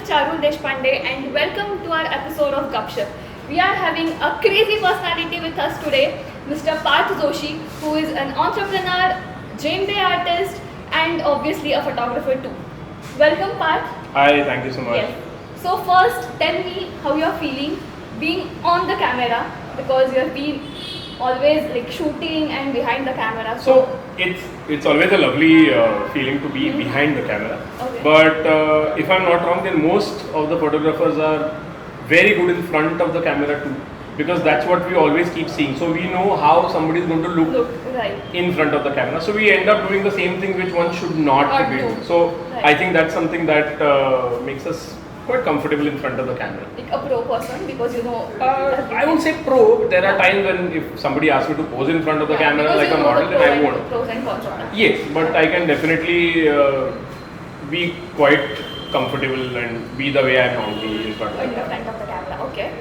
Charul Deshpande and welcome to our episode of Gupshup. We are having a crazy personality with us today, Mr. Parth Joshi, who is an entrepreneur, djembe artist and obviously a photographer too. Welcome Parth. Hi, thank you so much. Yes. So first, tell me how you are feeling being on the camera because you have been always like shooting and behind the camera. So it's always a lovely feeling to be behind the camera. Okay. But if I'm not wrong, then most of the photographers are very good in front of the camera too, because that's what we always keep seeing. So we know how somebody is going to look right in front of the camera. So we end up doing the same thing which one should not be doing. So right. I think that's something that makes us quite comfortable in front of the camera. Like a pro person because you know. I won't say pro. There are times when if somebody asks me to pose in front of the camera like a model, then I won't. Pros and cons of that. Yes, but I can definitely be quite comfortable and be the way I want to be in front of the camera. In front of the camera. Okay.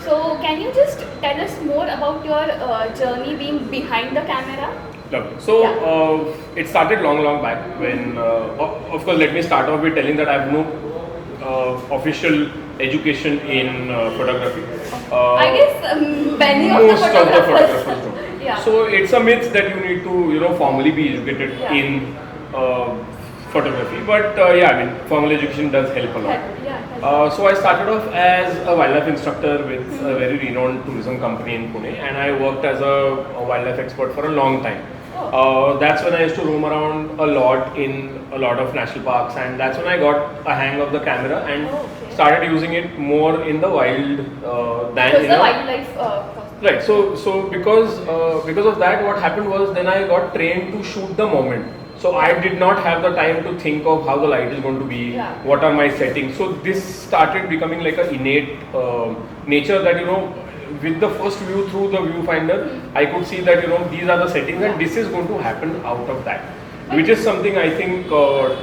So can you just tell us more about your journey being behind the camera? Lovely. So it started long back when, of course, let me start off with telling that I have no official education in photography. I guess many of most the of the photographers don't. Yeah. So it's a myth that you need to formally be educated in photography. But I mean, formal education does help a lot. So I started off as a wildlife instructor with a very renowned tourism company in Pune, and I worked as a wildlife expert for a long time. That's when I used to roam around a lot in a lot of national parks, and that's when I got a hang of the camera and started using it more in the wild than in the wildlife. Right. So because of that, what happened was then I got trained to shoot the moment. So I did not have the time to think of how the light is going to be, what are my settings. So this started becoming like an innate nature that with the first view through the viewfinder, I could see that these are the settings and this is going to happen out of that, which is something I think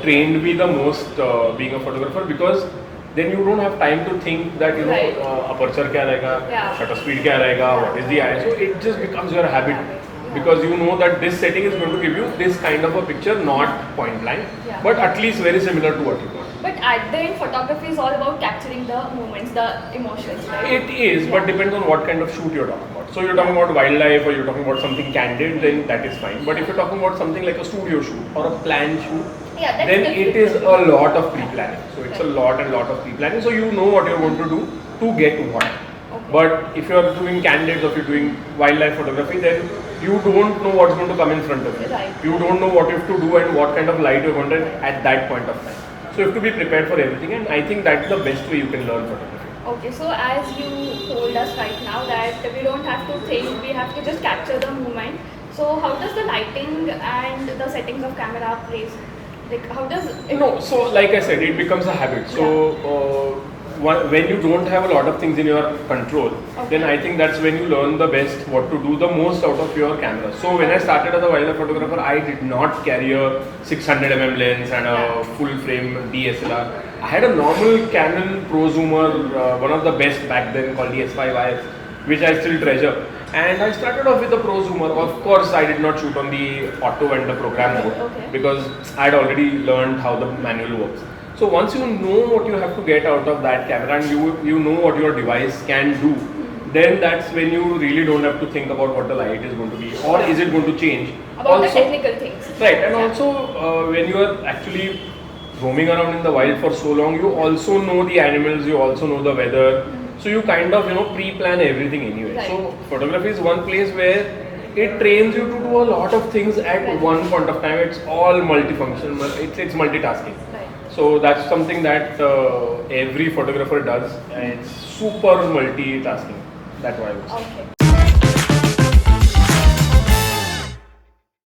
trained me the most being a photographer, because then you don't have time to think that aperture kya rahega, shutter speed kya rahega, what is the ISO. It just becomes your habit, because you know that this setting is going to give you this kind of a picture, not point blank, but at least very similar to what you want. But at the end, photography is all about capturing the moments, the emotions, right? It is, but depends on what kind of shoot you're talking about. So you're talking about wildlife or you're talking about something candid, then that is fine. But if you're talking about something like a studio shoot or a planned shoot, then it is a lot of pre-planning. So it's a lot of pre-planning. So you know what you're going to do to get what. But if you're doing candids or if you're doing wildlife photography, then you don't know what's going to come in front of you. You don't know what you have to do and what kind of light you're going to at that point of time. So you have to be prepared for everything, and I think that's the best way you can learn photography. Okay, so as you told us right now that we don't have to think, we have to just capture the moment. So how does the lighting and the settings of camera plays? Like how does it? No, so like I said, it becomes a habit. So when you don't have a lot of things in your control, then I think that's when you learn the best what to do the most out of your camera. So when I started as a wildlife photographer, I did not carry a 600mm lens and a full frame DSLR. I had a normal Canon Pro Zoomer, one of the best back then, called the S5IS, which I still treasure. And I started off with the Pro Zoomer. Of course, I did not shoot on the auto and the program mode because I had already learned how the manual works. So once you know what you have to get out of that camera and you know what your device can do, then that's when you really don't have to think about what the light is going to be or is it going to change. About the technical things. Right, and also when you are actually roaming around in the wild for so long, you also know the animals, you also know the weather. So you kind of pre-plan everything anyway. So photography is one place where it trains you to do a lot of things at one point of time. It's all multifunction, it's multitasking. So that's something that every photographer does, and it's super multitasking. That's what I would say. Okay.